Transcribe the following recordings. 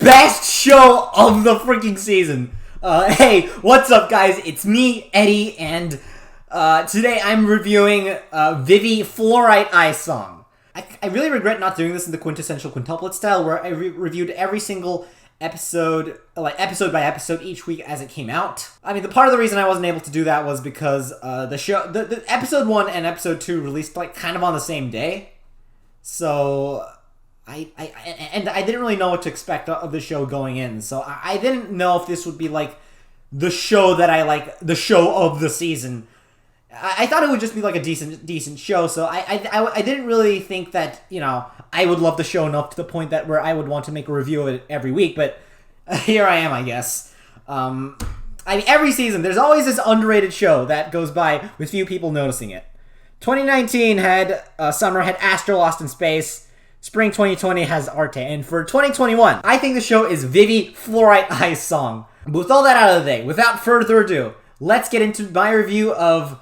best show of the freaking season. Hey, what's up, guys? It's me, Eddie, and today I'm reviewing Vivy Fluorite Eye Song. I really regret not doing this in the quintessential quintuplet style, where I reviewed every single episode, like episode by episode, each week as it came out. I mean, the part of the reason I wasn't able to do that was because the episode 1 and episode 2 released like kind of on the same day, so I didn't really know what to expect of the show going in. So I didn't know if this would be like the show that I like, the show of the season. I thought it would just be like a decent show, so I didn't really think that, you know, I would love the show enough to the point that where I would want to make a review of it every week, but here I am, I guess. I mean, every season, there's always this underrated show that goes by with few people noticing it. 2019 had, summer had Astro Lost in Space, spring 2020 has Arte, and for 2021, I think the show is Vivy Fluorite Eye Song. But with all that out of the way, without further ado, let's get into my review of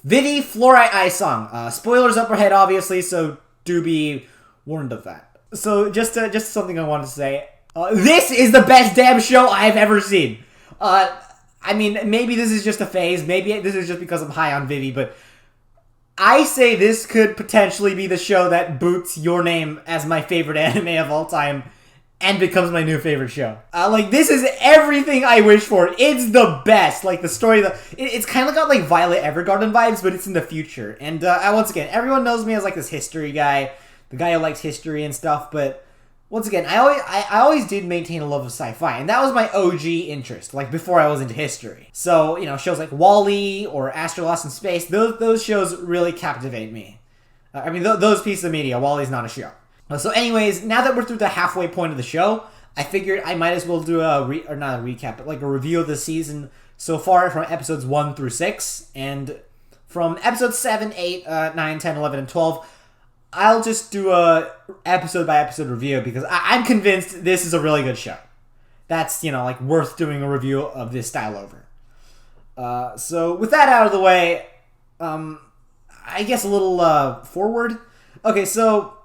Vivy Fluorite Eye Song. Spoilers up ahead, obviously, so do be warned of that. So, just something I wanted to say. This is the best damn show I've ever seen. I mean, maybe this is just a phase. Maybe this is just because I'm high on Vivy, but I say this could potentially be the show that boots Your Name as my favorite anime of all time and becomes my new favorite show. Like, this is everything I wish for. It's the best. Like, the story, it's kind of got, like, Violet Evergarden vibes, but it's in the future. And, once again, everyone knows me as, like, this history guy, the guy who likes history and stuff, but once again, I always did maintain a love of sci-fi, and that was my OG interest, like, before I was into history. So, you know, shows like WALL-E or Astro Lost in Space, those shows really captivate me. I mean, those pieces of media. WALL-E's not a show. So anyways, now that we're through the halfway point of the show, I figured I might as well do not a recap, but like a review of the season so far from episodes 1 through 6. And from episodes 7, 8, 9, 10, 11, and 12, I'll just do a episode by episode review because I'm convinced this is a really good show. That's, you know, like worth doing a review of this style over. So with that out of the way, I guess a little forward. Okay, so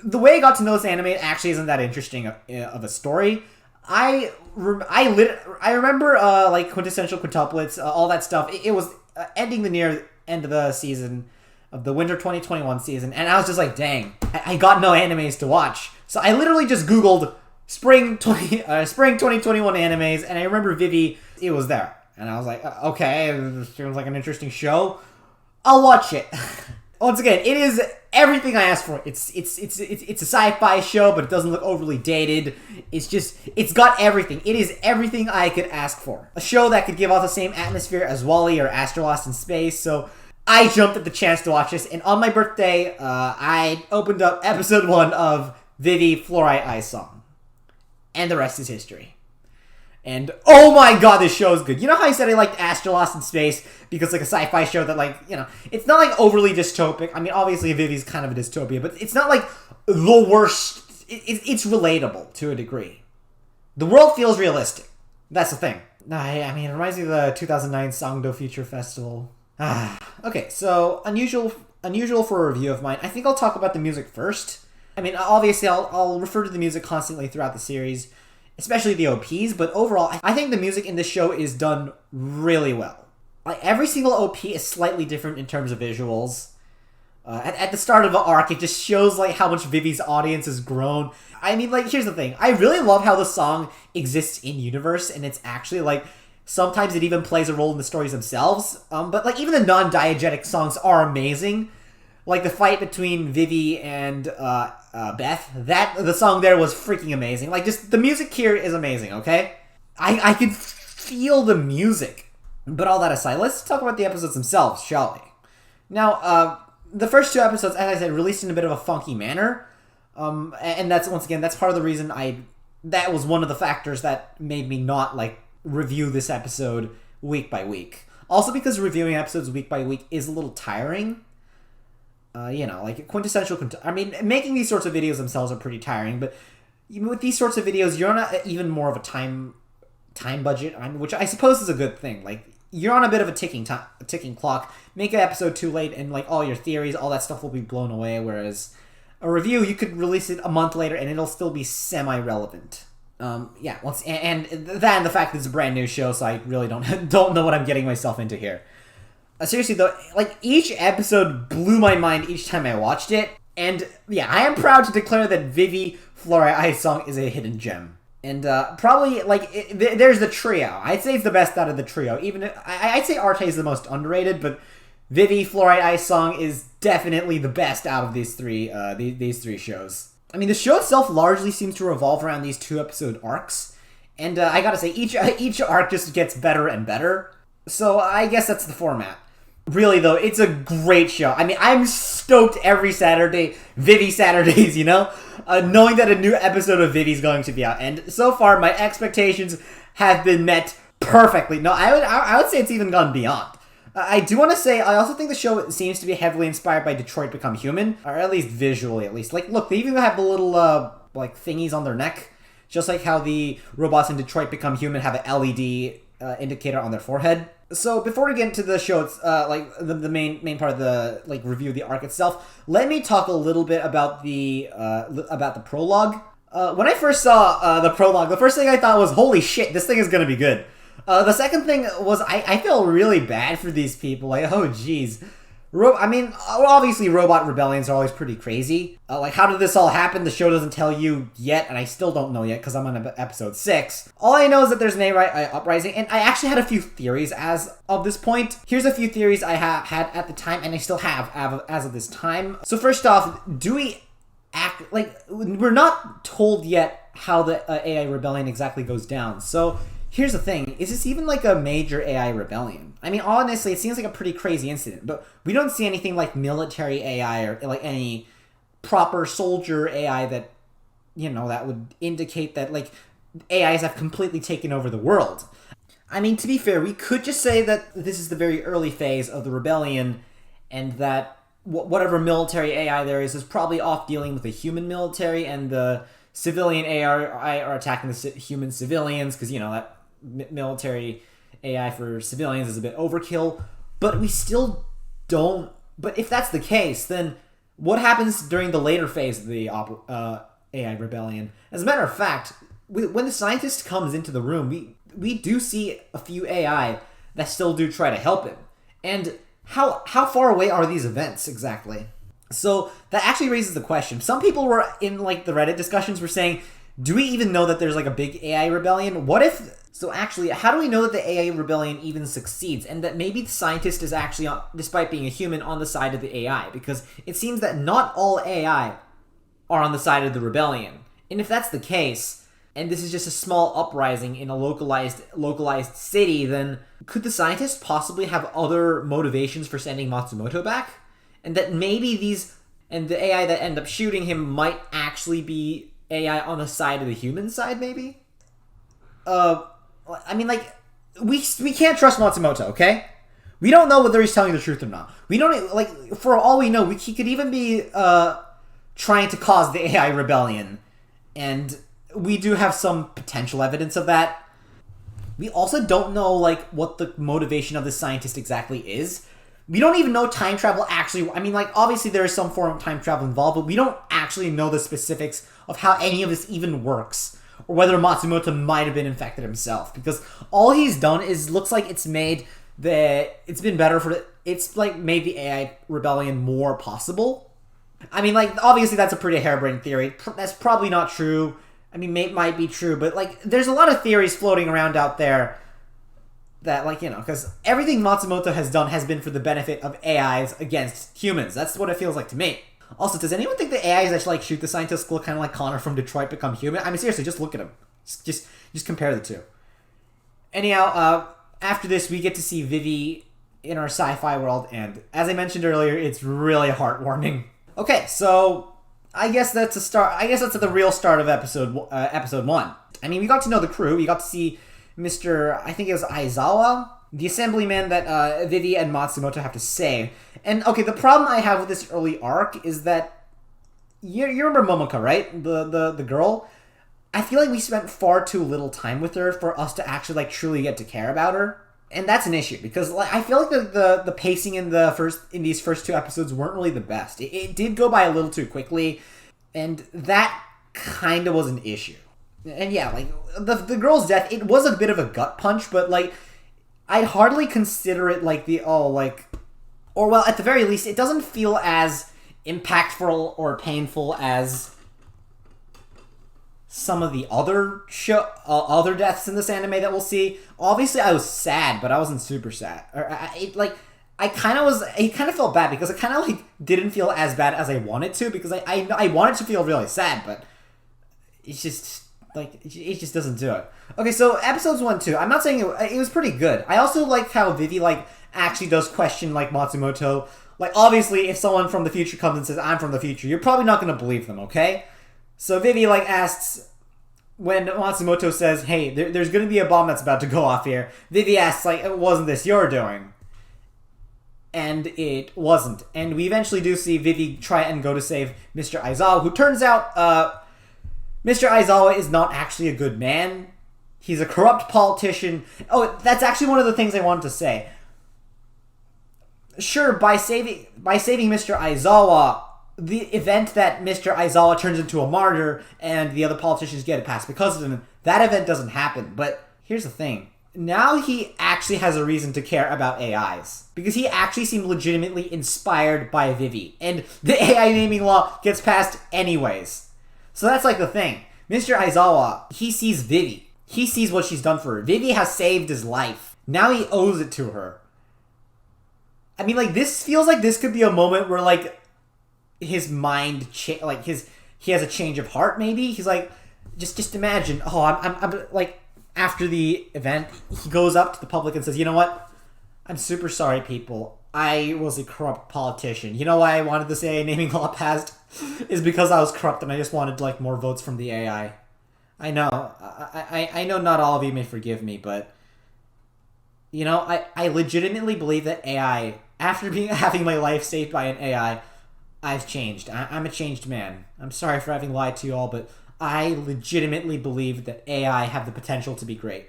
the way I got to know this anime actually isn't that interesting of a story. I remember like quintessential quintuplets, all that stuff. It was ending the near end of the season, of the winter 2021 season, and I was just like, dang, I got no animes to watch. So I literally just Googled spring 2021 animes, and I remember Vivy, it was there. And I was like, okay, it seems like an interesting show. I'll watch it. Once again, it is everything I asked for. It's a sci-fi show, but it doesn't look overly dated. It's got everything. It is everything I could ask for. A show that could give off the same atmosphere as WALL-E or Astro Lost in Space, so I jumped at the chance to watch this, and on my birthday, I opened up episode 1 of Vivy Fluorite Eye Song. And the rest is history. And oh my god, this show is good. You know how I said I liked Astro Lost in Space because like a sci-fi show that, like, you know, it's not like overly dystopic. I mean, obviously Vivy's kind of a dystopia, but it's not like the worst. It's relatable to a degree. The world feels realistic. That's the thing. I mean, it reminds me of the 2009 Songdo Future Festival. Okay, so unusual for a review of mine. I think I'll talk about the music first. I mean, obviously I'll refer to the music constantly throughout the series, especially the OPs, but overall, I think the music in this show is done really well. Like, every single OP is slightly different in terms of visuals. At the start of an arc, it just shows, like, how much Vivy's audience has grown. I mean, like, here's the thing. I really love how the song exists in-universe, and it's actually, like, sometimes it even plays a role in the stories themselves. But, like, even the non-diegetic songs are amazing. Like, the fight between Vivy and Beth, the song there was freaking amazing. Like, just, the music here is amazing, okay? I could feel the music. But all that aside, let's talk about the episodes themselves, shall we? Now, the first 2 episodes, as I said, released in a bit of a funky manner. And that's, once again, that's part of the reason that was one of the factors that made me not, like, review this episode week by week. Also because reviewing episodes week by week is a little tiring. You know, like quintessential. I mean, making these sorts of videos themselves are pretty tiring, but with these sorts of videos, you're on even more of a time budget, which I suppose is a good thing. Like, you're on a bit of a ticking clock. Make an episode too late, and like all your theories, all that stuff will be blown away. Whereas a review, you could release it a month later, and it'll still be semi-relevant. Yeah, and that and the fact that it's a brand new show, so I really don't don't know what I'm getting myself into here. Seriously though, like each episode blew my mind each time I watched it, and yeah, I am proud to declare that Vivy Fluorite Ice Song is a hidden gem. And probably like there's the trio. I'd say it's the best out of the trio. Even I'd say Arte is the most underrated, but Vivy Fluorite Ice Song is definitely the best out of these three these three shows. I mean, the show itself largely seems to revolve around these 2-episode arcs, and I gotta say, each arc just gets better and better. So I guess that's the format. Really though, it's a great show. I mean, I'm stoked every Saturday, Vivy Saturdays, you know, knowing that a new episode of Vivy's going to be out. And so far, my expectations have been met perfectly. No, I would say it's even gone beyond. I do want to say, I also think the show seems to be heavily inspired by Detroit Become Human, or at least visually, at least. Like, look, they even have the little, like, thingies on their neck, just like how the robots in Detroit Become Human have an LED indicator on their forehead. So, before we get into the show, it's, like, the main part of the, like, review of the arc itself, let me talk a little bit about the prologue. When I first saw, the prologue, the first thing I thought was, holy shit, this thing is gonna be good. The second thing was, I feel really bad for these people. Like, oh, jeez. I mean, obviously robot rebellions are always pretty crazy. Like, how did this all happen? The show doesn't tell you yet, and I still don't know yet, because I'm on episode 6. All I know is that there's an AI uprising, and I actually had a few theories as of this point. Here's a few theories I had at the time, and I still have as of this time. So first off, do we act... Like, we're not told yet how the AI rebellion exactly goes down, so... Here's the thing, is this even like a major AI rebellion? I mean, honestly, it seems like a pretty crazy incident, but we don't see anything like military AI or like any proper soldier AI that, you know, that would indicate that like AIs have completely taken over the world. I mean, to be fair, we could just say that this is the very early phase of the rebellion and that whatever military AI there is probably off dealing with the human military and the civilian AI are attacking the human civilians because, you know, that military AI for civilians is a bit overkill, but we still don't... But if that's the case, then what happens during the later phase of the AI rebellion? As a matter of fact, when the scientist comes into the room, we do see a few AI that still do try to help him. And how far away are these events exactly? So that actually raises the question. Some people were in like the Reddit discussions were saying, do we even know that there's like a big AI rebellion? What if... So actually, how do we know that the AI rebellion even succeeds, and that maybe the scientist is actually, despite being a human, on the side of the AI? Because it seems that not all AI are on the side of the rebellion. And if that's the case, and this is just a small uprising in a localized city, then could the scientist possibly have other motivations for sending Matsumoto back? And that maybe and the AI that end up shooting him might actually be AI on the side of the human side, maybe? I mean, like, we can't trust Matsumoto, okay? We don't know whether he's telling the truth or not. We don't, like, for all we know, he could even be, trying to cause the AI rebellion. And we do have some potential evidence of that. We also don't know, like, what the motivation of the scientist exactly is. We don't even know time travel actually... I mean, like, obviously there is some form of time travel involved, but we don't actually know the specifics of how any of this even works. Or whether Matsumoto might have been infected himself. Because all he's done is... Looks like it's made it's been better for... It's, like, made the AI rebellion more possible. I mean, like, obviously that's a pretty harebrained theory. That's probably not true. I mean, might be true, but, like, there's a lot of theories floating around out there that, like, you know, because everything Matsumoto has done has been for the benefit of AIs against humans. That's what it feels like to me. Also, does anyone think the AIs that, like, shoot the scientists look kind of like Connor from Detroit Become Human? I mean, seriously, just look at him. Just compare the two. Anyhow, after this, we get to see Vivy in our sci-fi world, and as I mentioned earlier, it's really heartwarming. Okay, so I guess that's a start. I guess that's the real start of episode 1. I mean, we got to know the crew. We got to see Mr. I think it was Aizawa, the assemblyman that Vivy and Matsumoto have to save. And okay, the problem I have with this early arc is that you remember Momoka, right? The girl. I feel like we spent far too little time with her for us to actually like truly get to care about her. And that's an issue because like, I feel like the pacing in these first 2 episodes weren't really the best. It did go by a little too quickly, and that kind of was an issue. And yeah, like, the girl's death, it was a bit of a gut punch, but, like, I'd hardly consider it, like, or, well, at the very least, it doesn't feel as impactful or painful as some of the other other deaths in this anime that we'll see. Obviously, I was sad, but I wasn't super sad. It kind of felt bad because it kind of, like, didn't feel as bad as I wanted to, because I wanted to feel really sad, but it's just, like, it just doesn't do it. Okay, so episodes 1 and 2, I'm not saying it was pretty good. I also like how Vivy, like, actually does question, like, Matsumoto. Like, obviously, if someone from the future comes and says, I'm from the future, you're probably not going to believe them, okay? So Vivy, like, asks, when Matsumoto says, hey, there's going to be a bomb that's about to go off here, Vivy asks, like, wasn't this your doing? And it wasn't. And we eventually do see Vivy try and go to save Mr. Aizawa, who turns out, Mr. Aizawa is not actually a good man. He's a corrupt politician. Oh, that's actually one of the things I wanted to say. Sure, by saving Mr. Aizawa, the event that Mr. Aizawa turns into a martyr and the other politicians get it passed because of him, that event doesn't happen. But here's the thing. Now he actually has a reason to care about AIs. Because he actually seemed legitimately inspired by Vivy. And the AI naming law gets passed anyways. So that's, like, the thing. Mr. Aizawa, he sees Vivy. He sees what she's done for her. Vivy has saved his life. Now he owes it to her. I mean, like, this feels like this could be a moment where, like, his mind, he has a change of heart, maybe? He's like, just imagine, oh, I'm like, after the event, he goes up to the public and says, you know what? I'm super sorry, people. I was a corrupt politician. You know why I wanted this AI naming law passed? Is because I was corrupt and I just wanted, like, more votes from the AI. I know. I know not all of you may forgive me, but, you know, I legitimately believe that AI, after having my life saved by an AI, I've changed. I'm a changed man. I'm sorry for having lied to you all, but I legitimately believe that AI have the potential to be great.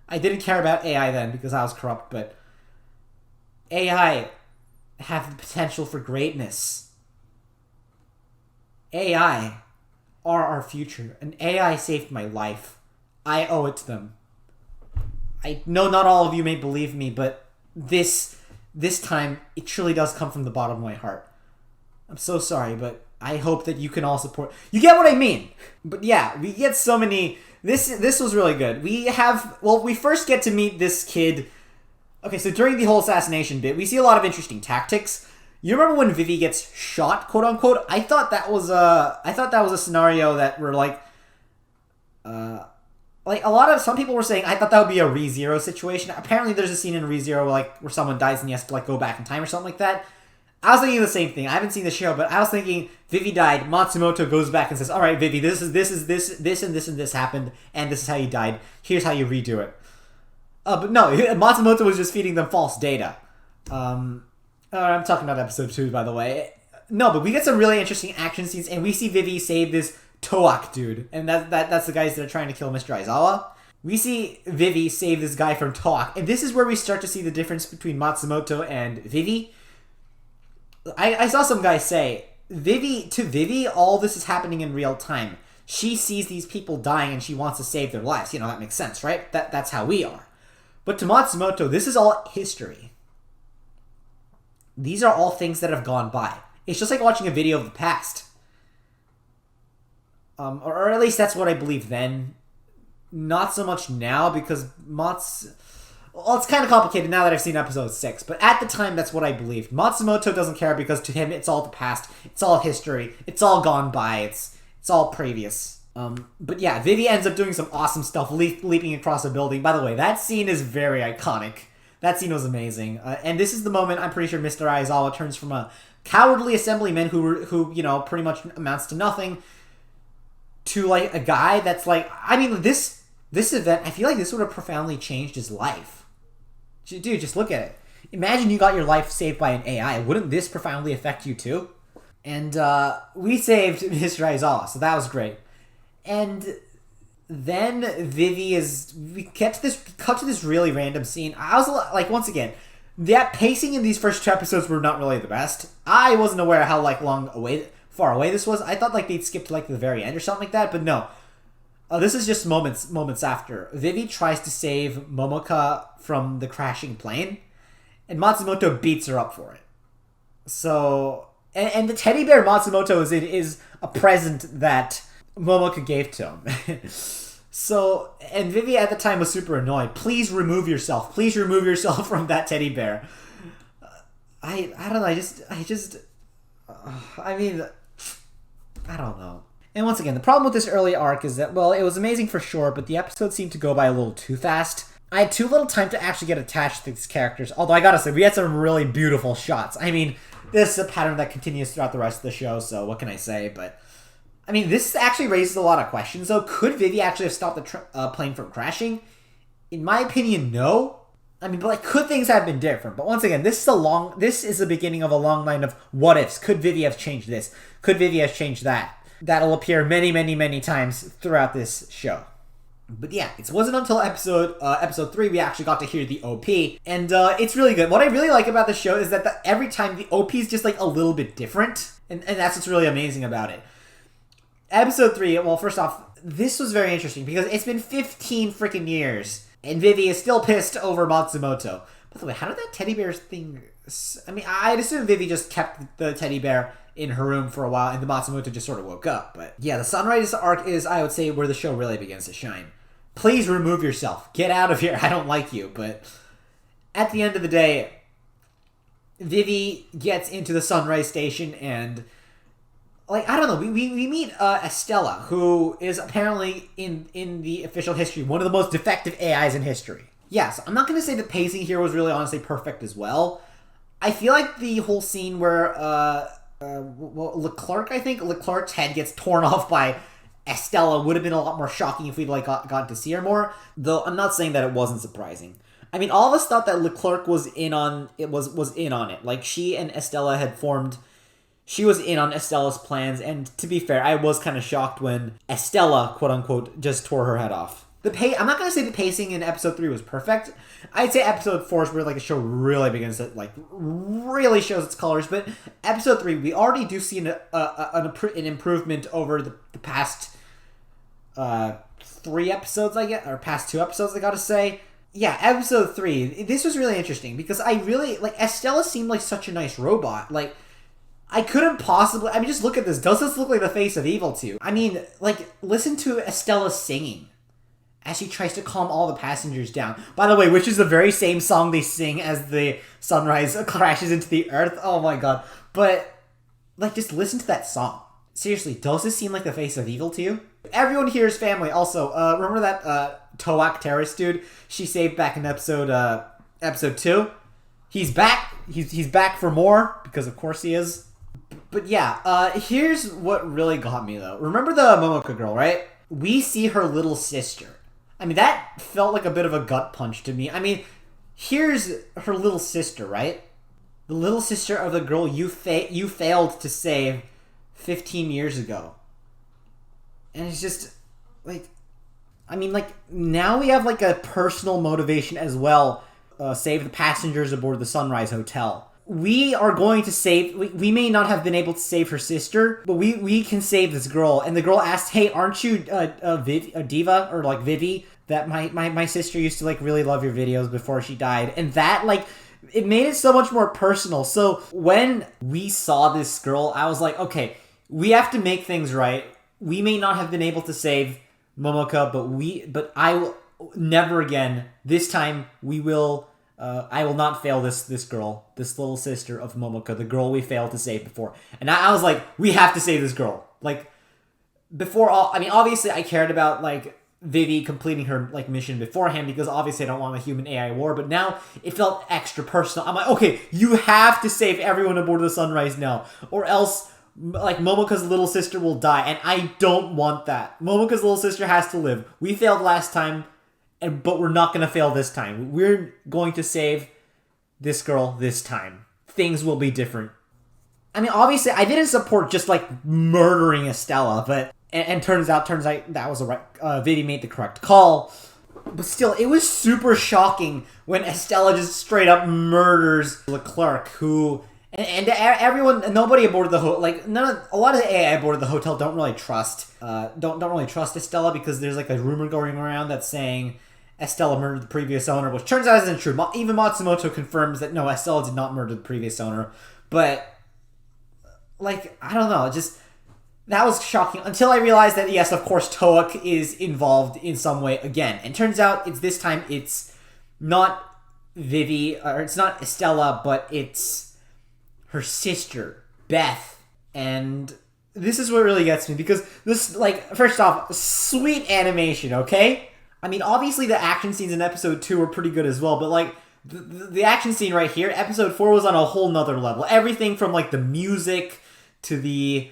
I didn't care about AI then because I was corrupt, but AI have the potential for greatness. AI are our future, and AI saved my life. I owe it to them. I know not all of you may believe me, but this time, it truly does come from the bottom of my heart. I'm so sorry, but I hope that you can all support... You get what I mean! But yeah, we get so many... This was really good. We first get to meet this kid... Okay, so during the whole assassination bit, we see a lot of interesting tactics. You remember when Vivy gets shot, quote unquote? I thought that was a scenario that were like some people were saying I thought that would be a ReZero situation. Apparently there's a scene in ReZero where someone dies and he has to, like, go back in time or something like that. I was thinking the same thing. I haven't seen the show, but I was thinking Vivy died, Matsumoto goes back and says, all right, Vivy, this and this happened, and this is how you died. Here's how you redo it. But no, Matsumoto was just feeding them false data. I'm talking about episode 2, by the way. No, but we get some really interesting action scenes, and we see Vivy save this Toak dude, and that's the guys that are trying to kill Mr. Aizawa. We see Vivy save this guy from Toak, and this is where we start to see the difference between Matsumoto and Vivy. I saw some guy say, Vivy, all this is happening in real time. She sees these people dying and she wants to save their lives. You know, that makes sense, right? That's how we are. But to Matsumoto, this is all history. These are all things that have gone by. It's just like watching a video of the past. Or at least that's what I believed then. Not so much now, because well, it's kind of complicated now that I've seen episode 6, but at the time, that's what I believed. Matsumoto doesn't care because to him, it's all the past, it's all history, it's all gone by, it's all previous. But yeah, Vivy ends up doing some awesome stuff, leaping across a building. By the way, that scene is very iconic. That scene was amazing. And this is the moment I'm pretty sure Mr. Aizawa turns from a cowardly assemblyman who you know, pretty much amounts to nothing, to, like, a guy that's like, I mean, this event, I feel like this would have profoundly changed his life. Dude, just look at it. Imagine you got your life saved by an AI. Wouldn't this profoundly affect you too? And we saved Mr. Aizawa, so that was great. And then we cut to this really random scene. I was like, once again, that pacing in these first 2 episodes were not really the best. I wasn't aware how, like, far away this was. I thought, like, they'd skip to, like, the very end or something like that, but no. This is just moments after. Vivy tries to save Momoka from the crashing plane, and Matsumoto beats her up for it. So, and the teddy bear Matsumoto is a present that Momoka gave to him. So, and Vivy at the time was super annoyed. Please remove yourself. Please remove yourself from that teddy bear. I don't know. I mean, I don't know. And once again, the problem with this early arc is that, well, it was amazing for sure, but the episode seemed to go by a little too fast. I had too little time to actually get attached to these characters, although I gotta say, we had some really beautiful shots. I mean, this is a pattern that continues throughout the rest of the show, so what can I say, but... I mean, this actually raises a lot of questions, though. Could Vivy actually have stopped the plane from crashing? In my opinion, no. I mean, but like, could things have been different? But once again, this is the beginning of a long line of what-ifs. Could Vivy have changed this? Could Vivy have changed that? That'll appear many, many, many times throughout this show. But yeah, it wasn't until episode 3 we actually got to hear the OP, and it's really good. What I really like about the show is that every time the OP is just like a little bit different, and that's what's really amazing about it. Episode 3, well, first off, this was very interesting because it's been 15 freaking years, and Vivy is still pissed over Matsumoto. By the way, how did that teddy bear thing... I mean, I'd assume Vivy just kept the teddy bear in her room for a while, and the Matsumoto just sort of woke up. But yeah, the Sunrise arc is, I would say, where the show really begins to shine. Please remove yourself. Get out of here. I don't like you. But at the end of the day, Vivy gets into the Sunrise Station, and... like, I don't know, we meet Estella, who is apparently, in the official history, one of the most defective AIs in history. Yes, I'm not going to say the pacing here was really honestly perfect as well. I feel like the whole scene where, Leclerc's head gets torn off by Estella would have been a lot more shocking if we'd, like, gotten to see her more. Though, I'm not saying that it wasn't surprising. I mean, all of us thought that Leclerc was in on it. Like, she and Estella had formed... She was in on Estella's plans, and to be fair, I was kind of shocked when Estella, quote-unquote, just tore her head off. I'm not going to say the pacing in episode 3 was perfect. I'd say episode 4 is where, like, a show really begins to, like, really shows its colors, but episode 3, we already do see an improvement over the past 3 episodes, or past 2 episodes, I gotta say. Yeah, episode 3, this was really interesting, because I really, like, Estella seemed like such a nice robot, like... I couldn't possibly... I mean, just look at this. Does this look like the face of evil to you? I mean, like, listen to Estella singing as she tries to calm all the passengers down. By the way, which is the very same song they sing as the sunrise crashes into the earth. Oh my god. But, like, just listen to that song. Seriously, does this seem like the face of evil to you? Everyone here is family. Also, remember that Toak terrorist dude she saved back in episode 2? He's back. He's back for more, because of course he is. But yeah, here's what really got me, though. Remember the Momoka girl, right? We see her little sister. I mean, that felt like a bit of a gut punch to me. I mean, here's her little sister, right? The little sister of the girl you failed to save 15 years ago. And it's just, like... I mean, like, now we have, like, a personal motivation as well. Save the passengers aboard the Sunrise Hotel. We are going to save... We may not have been able to save her sister, but we can save this girl. And the girl asked, hey, aren't you a diva? Or, like, Vivy? That my sister used to, like, really love your videos before she died. And that, like... It made it so much more personal. So, when we saw this girl, I was like, okay, we have to make things right. We may not have been able to save Momoka, but I will... Never again. This time, we will... I will not fail this girl, this little sister of Momoka, the girl we failed to save before. And I was like, we have to save this girl. Like, before all... I mean, obviously, I cared about, like, Vivy completing her, like, mission beforehand, because obviously I don't want a human-AI war, but now it felt extra personal. I'm like, okay, you have to save everyone aboard the Sunrise now, or else... like, Momoka's little sister will die, and I don't want that. Momoka's little sister has to live. We failed last time, but we're not going to fail this time. We're going to save this girl this time. Things will be different. I mean, obviously, I didn't support just, like, murdering Estella, but... And turns out that was the right... Vivy made the correct call. But still, it was super shocking when Estella just straight up murders Leclerc, who... Everyone, nobody aboard the like a lot of the AI aboard the hotel don't really trust don't really trust Estella, because there's like a rumor going around that's saying Estella murdered the previous owner, which turns out isn't true. Even Matsumoto confirms that no, Estella did not murder the previous owner. But like, I don't know, just that was shocking until I realized that yes, of course, Toak is involved in some way again. And turns out it's not Vivy, or it's not Estella, but it's her sister, Beth. And this is what really gets me, because this, like, first off, sweet animation, okay? I mean, obviously the action scenes in episode 2 were pretty good as well, but, like, the action scene right here, episode 4 was on a whole nother level. Everything from, like, the music to the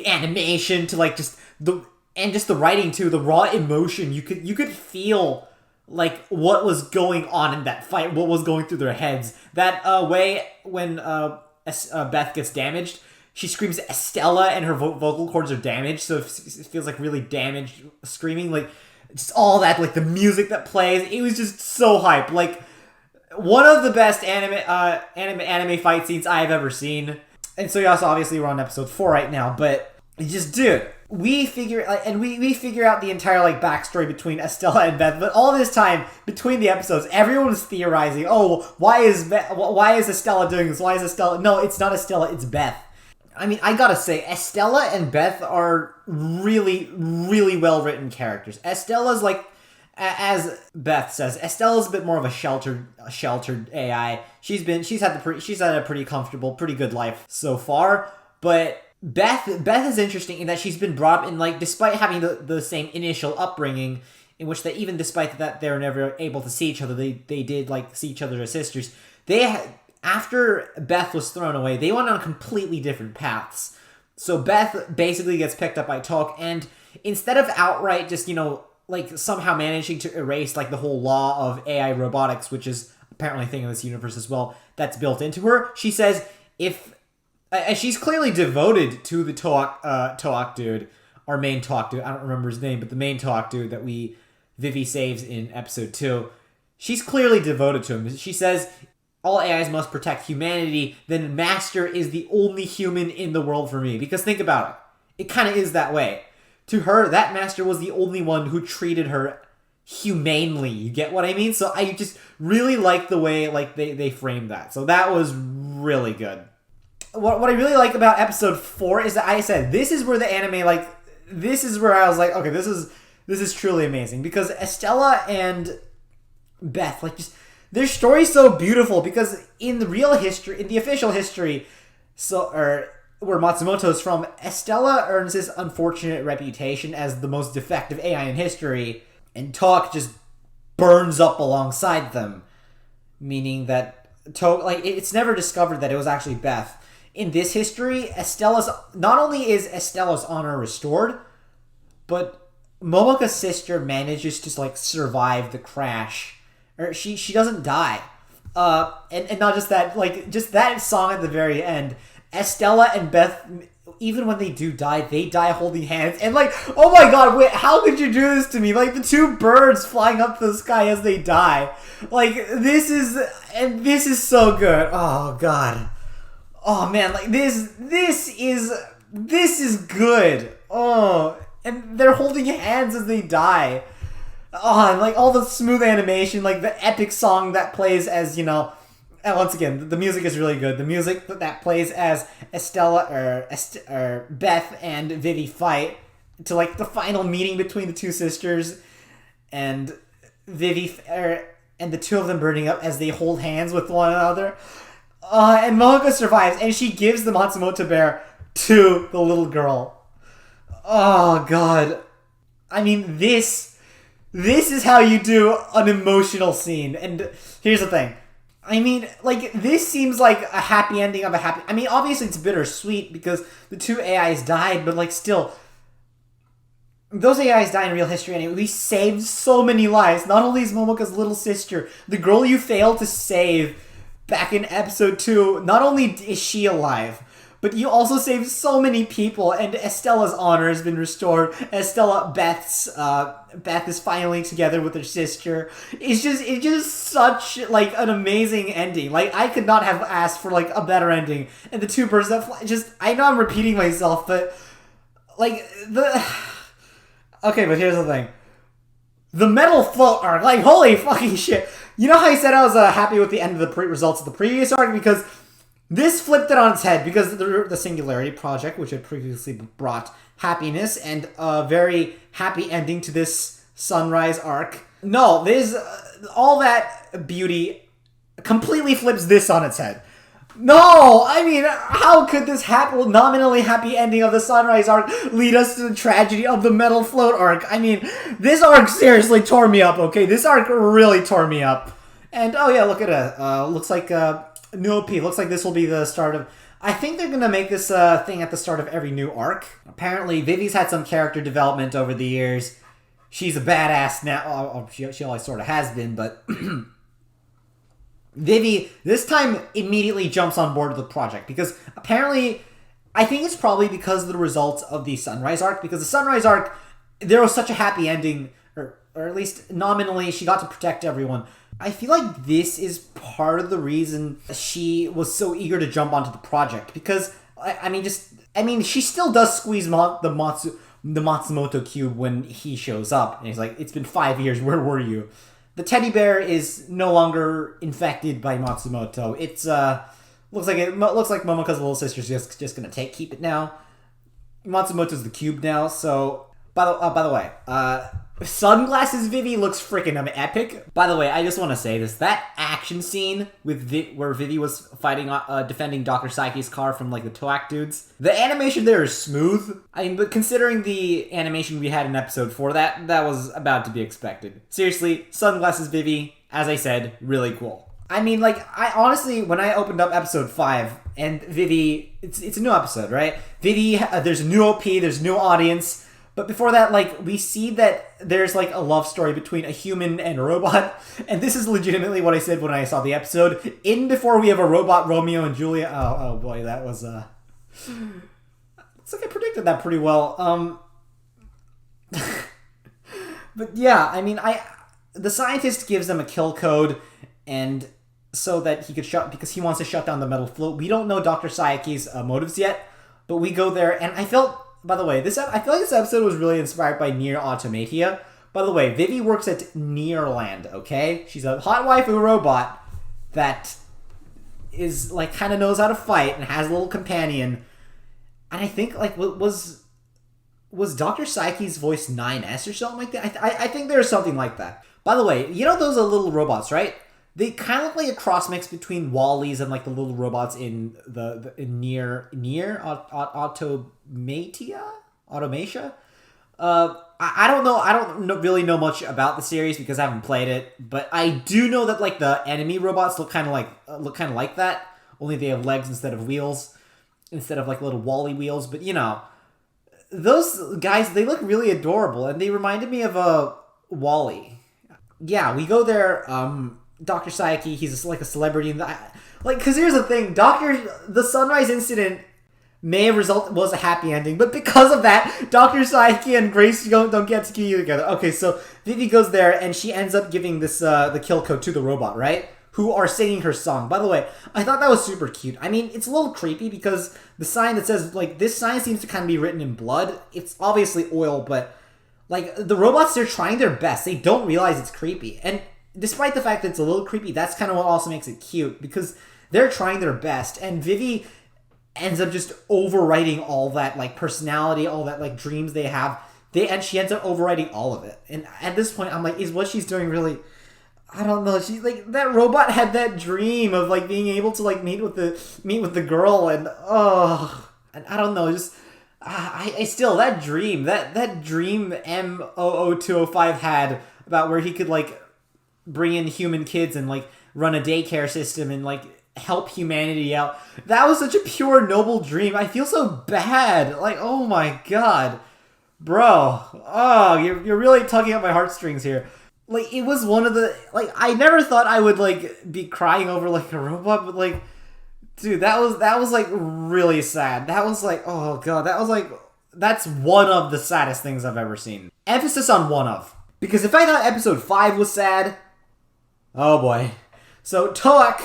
animation to, like, just the writing too, the raw emotion. You could feel, like, what was going on in that fight, what was going through their heads. That way when Beth gets damaged, she screams Estella, and her vocal cords are damaged, so it feels like really damaged screaming. Like, just all that, like, the music that plays, it was just so hype. Like, one of the best anime fight scenes I have ever seen. And so, yes, obviously we're on episode 4 right now, but just, dude, we figure out the entire, like, backstory between Estella and Beth, but all this time between the episodes, everyone was theorizing, oh, why is Estella doing this? Why is Estella? No, it's not Estella, it's Beth. I mean, I gotta say, Estella and Beth are really, really well-written characters. Estella's, like, as Beth says, Estella's a bit more of a sheltered AI. She's had a pretty comfortable, pretty good life so far, but Beth is interesting in that she's been brought up in, like, despite having the same initial upbringing, in which that even despite that they're never able to see each other, they did, like, see each other as sisters. After Beth was thrown away, they went on completely different paths. So Beth basically gets picked up by Toak, and instead of outright just, like, somehow managing to erase, like, the whole law of AI robotics, which is apparently a thing in this universe as well, that's built into her, she says she's clearly devoted to the Toak dude, our main Toak dude. I don't remember his name, but the main Toak dude that Vivy saves in episode 2. She's clearly devoted to him. She says, all AIs must protect humanity, then Master is the only human in the world for me. Because think about it. It kind of is that way. To her, that Master was the only one who treated her humanely. You get what I mean? So I just really like the way, like, they framed that. So that was really good. What I really like about episode 4 is that I said, this is where the anime, like, this is where I was like, okay, this is truly amazing. Because Estella and Beth, like, just, their story's so beautiful, because in the real history, in the official history, where Matsumoto's from, Estella earns this unfortunate reputation as the most defective AI in history, and Toak just burns up alongside them. Meaning that Toak, like, it's never discovered that it was actually Beth. In this history, not only is Estella's honor restored, but Momoka's sister manages to, like, survive the crash. Or she doesn't die. And not just that, like, just that song at the very end, Estella and Beth, even when they do die, they die holding hands. And, like, oh my god, wait, how could you do this to me? Like, the two birds flying up the sky as they die. Like, this is so good. Oh god. Oh man, like, this is good. Oh, and they're holding hands as they die. Oh, and, like, all the smooth animation, like, the epic song that plays as, and once again, the music is really good. The music that plays as Estella, or Beth and Vivy fight to, like, the final meeting between the two sisters, and Vivy, and the two of them burning up as they hold hands with one another. And Momoka survives, and she gives the Matsumoto bear to the little girl. Oh, God. I mean, this is how you do an emotional scene. And here's the thing. I mean, like, this seems like a happy ending of a happy... I mean, obviously it's bittersweet because the two AIs died, but, like, still... Those AIs died in real history anyway. We saved so many lives. Not only is Momoka's little sister, the girl you failed to save back in episode 2, not only is she alive, but you also saved so many people, and Estella's honor has been restored. Beth is finally together with her sister. It's just such like an amazing ending. Like, I could not have asked for like a better ending. And the two birds that fly, just, I know I'm repeating myself, but like okay, but here's the thing. The metal float arc, like, holy fucking shit. You know how I said I was happy with the end of the results of the previous arc? Because this flipped it on its head, because the Singularity Project, which had previously brought happiness and a very happy ending to this Sunrise arc. No, there's all that beauty completely flips this on its head. No! I mean, how could this nominally happy ending of the Sunrise arc lead us to the tragedy of the Metal Float arc? I mean, this arc seriously tore me up, okay? This arc really tore me up. And, oh yeah, look at it. Looks like new OP. Looks like this will be the start of... I think they're gonna make this thing at the start of every new arc. Apparently, Vivy's had some character development over the years. She's a badass now. She always sort of has been, but... Vivy, this time, immediately jumps on board with the project, because apparently, I think it's probably because of the results of the Sunrise arc, because the Sunrise arc, there was such a happy ending, or at least nominally, she got to protect everyone. I feel like this is part of the reason she was so eager to jump onto the project, because, I mean, she still does squeeze the Matsumoto cube when he shows up, and he's like, it's been 5 years, where were you? The teddy bear is no longer infected by Matsumoto. It's looks like Momoko's little sister's just gonna keep it now. Matsumoto's the cube now. So by the way, Sunglasses Vivy looks freaking epic. By the way, I just want to say this: that action scene with where Vivy was fighting, defending Dr. Psyche's car from like the Toak dudes. The animation there is smooth. I mean, but considering the animation we had in episode 4, that was about to be expected. Seriously, Sunglasses Vivy, as I said, really cool. I mean, like, I honestly, when I opened up episode 5 and Vivy, it's a new episode, right? Vivy, there's a new OP, there's a new audience. But before that, like, we see that there's, like, a love story between a human and a robot. And this is legitimately what I said when I saw the episode. Before we have a robot Romeo and Juliet. Oh boy, that was, it's like I predicted that pretty well. But yeah, I mean, the scientist gives them a kill code, and so that he could because he wants to shut down the metal float. We don't know Dr. Sayaki's motives yet, but we go there, and I felt... By the way, I feel like this episode was really inspired by Nier Automata. By the way, Vivy works at Nearland, okay? She's a hot waifu robot that is, like, kind of knows how to fight and has a little companion. And I think, like, was Dr. Psyche's voice 9S or something like that? I think there's something like that. By the way, you know those are little robots, right? They kind of look like a cross mix between Wally's and like the little robots in in Nier Automata. I don't know. I don't really know much about the series because I haven't played it, but I do know that like the enemy robots look kind of like that. Only they have legs instead of wheels, instead of like little Wally wheels. But you know, those guys, they look really adorable, and they reminded me of a Wally. Yeah, we go there. Dr. Sayaki, he's like a celebrity. Because here's the thing, the Sunrise incident may have was a happy ending, but because of that, Dr. Sayaki and Grace don't get to get together. Okay, so Vivy goes there, and she ends up giving this the kill code to the robot, right? Who are singing her song. By the way, I thought that was super cute. I mean, it's a little creepy because the sign that says, like, this sign seems to kind of be written in blood. It's obviously oil, but, like, the robots, they're trying their best. They don't realize it's creepy. And despite the fact that it's a little creepy, that's kind of what also makes it cute, because they're trying their best, and Vivy ends up just overwriting all that, like, personality, all that, like, dreams they have. And she ends up overwriting all of it. And at this point, I'm like, is what she's doing really... I don't know. She like that robot had that dream of like being able to like meet with the girl, and and I don't know. Just I still that dream M00205 had about where he could like bring in human kids and like run a daycare system and like help humanity out. That was such a pure noble dream. I feel so bad. Like, oh my god, bro. Oh, you're really tugging at my heartstrings here. Like, it was one of the, like, I never thought I would, like, be crying over, like, a robot, but, like, Dude, that was like really sad. That was like, oh god, that's one of the saddest things I've ever seen. Emphasis on one of. Because if I thought episode 5 was sad, oh boy. So Toak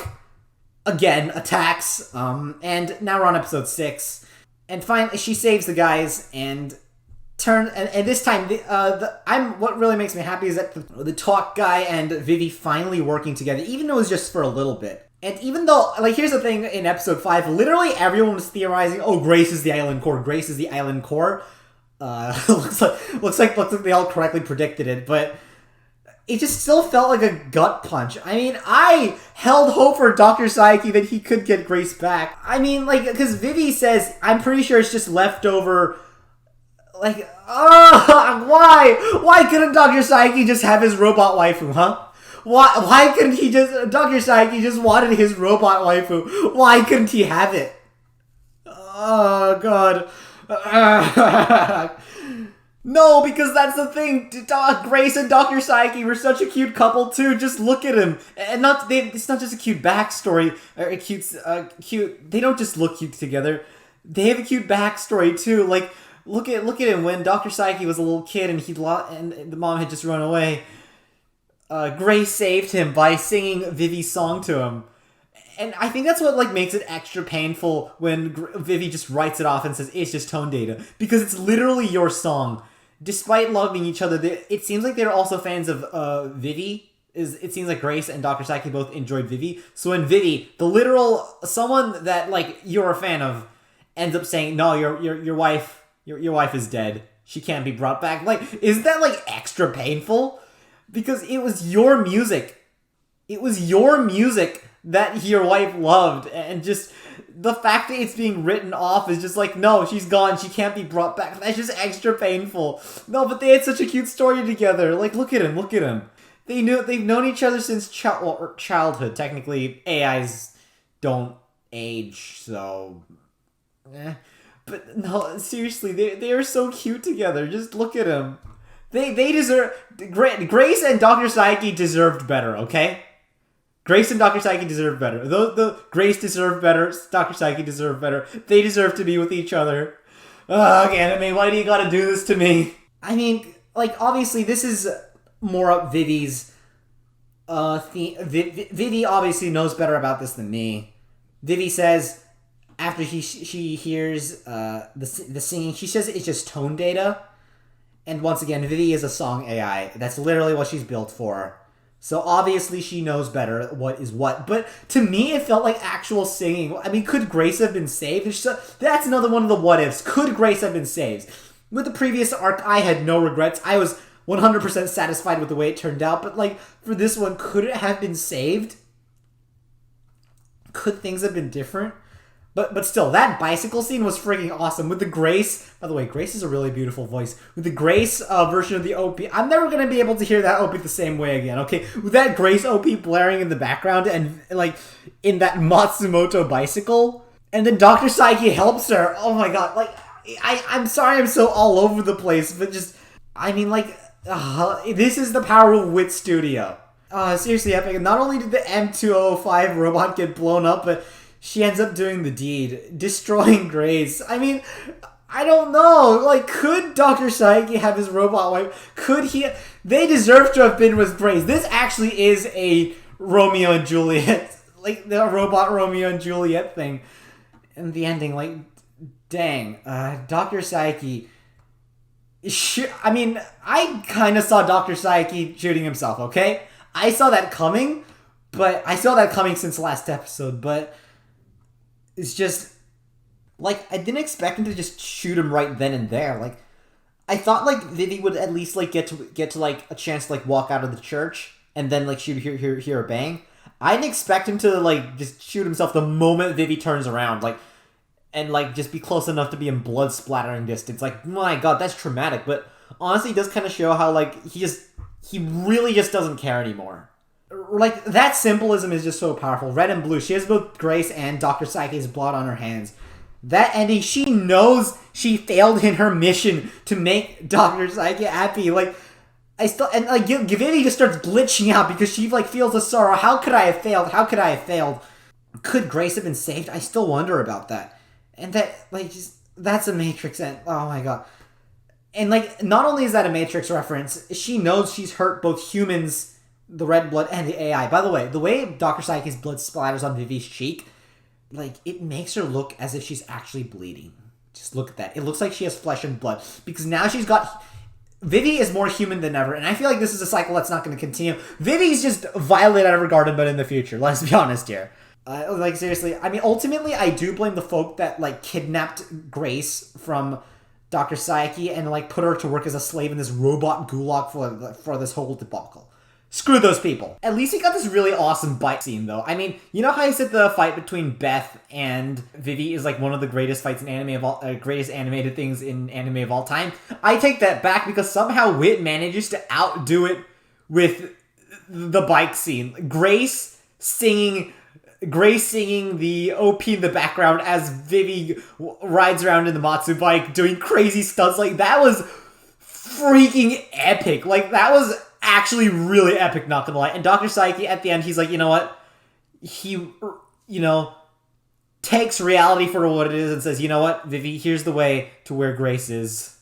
again attacks, and now we're on episode 6. And finally she saves the guys and and this time what really makes me happy is that the Toak guy and Vivy finally working together, even though it was just for a little bit. And even though, like, here's the thing, in episode 5, literally everyone was theorizing, oh, Grace is the island core, Grace is the island core. Looks like they all correctly predicted it, but it just still felt like a gut punch. I mean, I held hope for Dr. Saiki that he could get Grace back. I mean, like, because Vivy says, I'm pretty sure it's just leftover, like, why couldn't Dr. Saiki just have his robot waifu, huh? Why couldn't he just... Dr. Saiki just wanted his robot waifu. Why couldn't he have it? Oh, God. No, because that's the thing. Grace and Dr. Saiki were such a cute couple, too. Just look at him. And it's not just a cute backstory. Or a cute... They don't just look cute together. They have a cute backstory, too. Like, look at him when Dr. Saiki was a little kid and and the mom had just run away. Grace saved him by singing Vivy's song to him. And I think that's what, like, makes it extra painful when Vivy just writes it off and says, it's just tone data. Because it's literally your song. Despite loving each other, it seems like they're also fans of Vivy. It seems like Grace and Dr. Saiki both enjoyed Vivy. So when Vivy, someone that, like, you're a fan of, ends up saying, no, your wife is dead. She can't be brought back. Like, isn't that, like, extra painful? Because it was your music. It was your music that your wife loved. And just the fact that it's being written off is just like, no, she's gone. She can't be brought back. That's just extra painful. No, but they had such a cute story together. Like, look at him. They've known each other since childhood. Technically, AIs don't age, so... But no, seriously, they are so cute together. Just look at them. They deserve... Grace and Dr. Saiki deserved better, okay? Grace and Dr. Saiki deserve better. Grace deserved better. Dr. Saiki deserved better. They deserve to be with each other. Ugh, anime, why do you gotta do this to me? I mean, like, obviously, this is more up Vivy's theme. Vivy obviously knows better about this than me. Vivy says, after she hears the singing, she says it's just tone data. And once again, Vivy is a song AI. That's literally what she's built for. So obviously she knows better what is what. But to me, it felt like actual singing. I mean, could Grace have been saved? That's another one of the what ifs. Could Grace have been saved? With the previous arc, I had no regrets. I was 100% satisfied with the way it turned out. But like, for this one, could it have been saved? Could things have been different? But still, that bicycle scene was freaking awesome. With the Grace... By the way, Grace is a really beautiful voice. With the Grace version of the OP... I'm never going to be able to hear that OP the same way again, okay? With that Grace OP blaring in the background and, like, in that Matsumoto bicycle. And then Dr. Saiki helps her. Oh my god, like... I'm sorry I'm so all over the place, but just... I mean, like... this is the power of Wit Studio. Seriously epic. Not only did the M205 robot get blown up, but... she ends up doing the deed, destroying Grace. I mean, I don't know. Like, could Dr. Saiki have his robot wife? Could he? They deserve to have been with Grace. This actually is a Romeo and Juliet, like the robot Romeo and Juliet thing. And the ending, like, dang, Dr. Saiki. I mean, I kind of saw Dr. Saiki shooting himself. Okay, I saw that coming, but I saw that coming since last episode, but. It's just, like, I didn't expect him to just shoot him right then and there. Like, I thought, like, Vivy would at least, like, get to like, a chance to, like, walk out of the church and then, like, hear a bang. I didn't expect him to, like, just shoot himself the moment Vivy turns around, like, and, like, just be close enough to be in blood-splattering distance. Like, my god, that's traumatic. But, honestly, it does kind of show how, like, he really just doesn't care anymore. Like, that symbolism is just so powerful. Red and blue. She has both Grace and Dr. Saiki's blood on her hands. That ending, she knows she failed in her mission to make Dr. Saiki happy. Like, and like, Vivy just starts glitching out because she, like, feels the sorrow. How could I have failed? How could I have failed? Could Grace have been saved? I still wonder about that. And that, like, just, that's a Matrix, and oh my god. And, like, not only is that a Matrix reference, she knows she's hurt both humans, the red blood, and the AI. By the way Dr. Psyche's blood splatters on Vivy's cheek, like, it makes her look as if she's actually bleeding. Just look at that. It looks like she has flesh and blood. Because now she's got... Vivy is more human than ever, and I feel like this is a cycle that's not going to continue. Vivy's just Violet Evergarden, but in the future. Let's be honest here. Like, seriously, I mean, ultimately, I do blame the folk that, like, kidnapped Grace from Dr. Psyche and, like, put her to work as a slave in this robot gulag for this whole debacle. Screw those people. At least we got this really awesome bite scene, though. I mean, you know how I said the fight between Beth and Vivy is, like, one of the greatest fights in anime of all, greatest animated things in anime of all time? I take that back because somehow Wit manages to outdo it with the bike scene. Grace singing the OP in the background as Vivy rides around in the Matsu bike doing crazy stunts. Like, that was freaking epic. Like, that was actually really epic, not gonna lie. And Dr. Psyche, at the end, he's like, you know what? He, takes reality for what it is and says, you know what, Vivy, here's the way to where Grace is.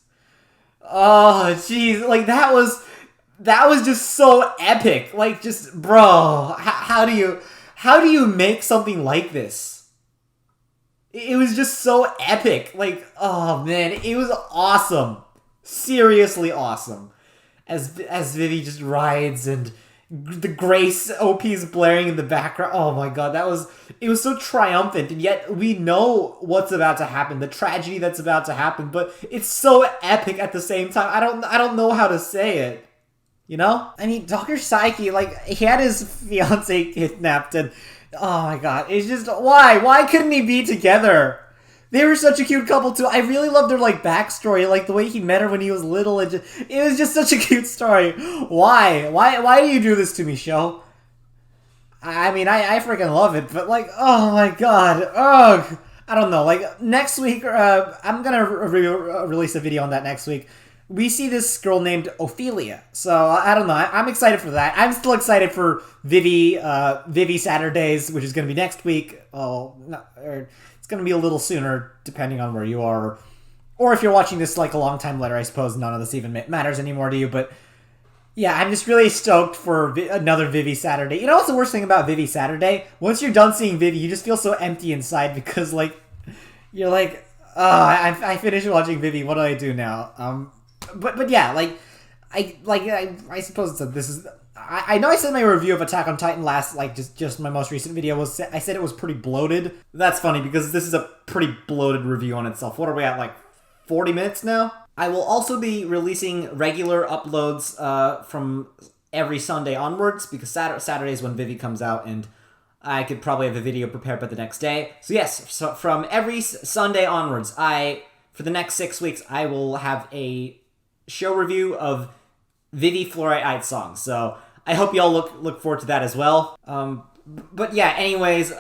Oh, jeez. Like, that was just so epic. Like, just, bro, how do you make something like this? It was just so epic. Like, oh man, it was awesome. Seriously awesome. As Vivy just rides and the Grace OP is blaring in the background. Oh my god, it was so triumphant, and yet we know what's about to happen, the tragedy that's about to happen, but it's so epic at the same time. I don't know how to say it. You know? I mean, Dr. Psyche, like, he had his fiancée kidnapped, and oh my god, it's just, why? Why couldn't he be together? They were such a cute couple, too. I really loved their, like, backstory, like, the way he met her when he was little, and it was just such a cute story. Why? Why do you do this to me, show? I mean, I freaking love it, but, like, oh my god, ugh. I don't know, like, next week, I'm gonna release a video on that next week. We see this girl named Ophelia, so I don't know. I'm excited for that. I'm still excited for Vivy Saturdays, which is going to be next week. Oh, no, it's going to be a little sooner, depending on where you are, or if you're watching this like a long time later. I suppose none of this even matters anymore to you. But yeah, I'm just really stoked for another Vivy Saturday. You know what's the worst thing about Vivy Saturday? Once you're done seeing Vivy, you just feel so empty inside because like you're like, I finished watching Vivy. What do I do now? But yeah, like I suppose this is. I know I said my review of Attack on Titan last, like just my most recent video was. I said it was pretty bloated. That's funny because this is a pretty bloated review on itself. What are we at, like 40 minutes now? I will also be releasing regular uploads from every Sunday onwards because Saturday is when Vivy comes out, and I could probably have a video prepared by the next day. So yes, so from every Sunday onwards, for the next 6 weeks, I will have a show review of Vivy Fluorite songs. So I hope y'all look forward to that as well. But yeah, anyways,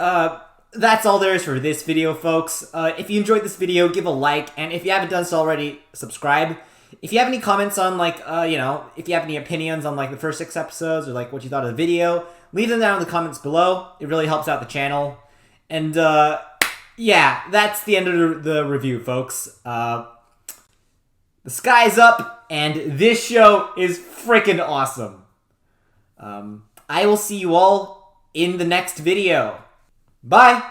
that's all there is for this video, folks. If you enjoyed this video, give a like, and if you haven't done so already, subscribe. If you have any comments on, like, if you have any opinions on, like, the first 6 episodes, or, like, what you thought of the video, leave them down in the comments below. It really helps out the channel. And, yeah, that's the end of the review, folks. The sky's up, and this show is freaking awesome. I will see you all in the next video. Bye!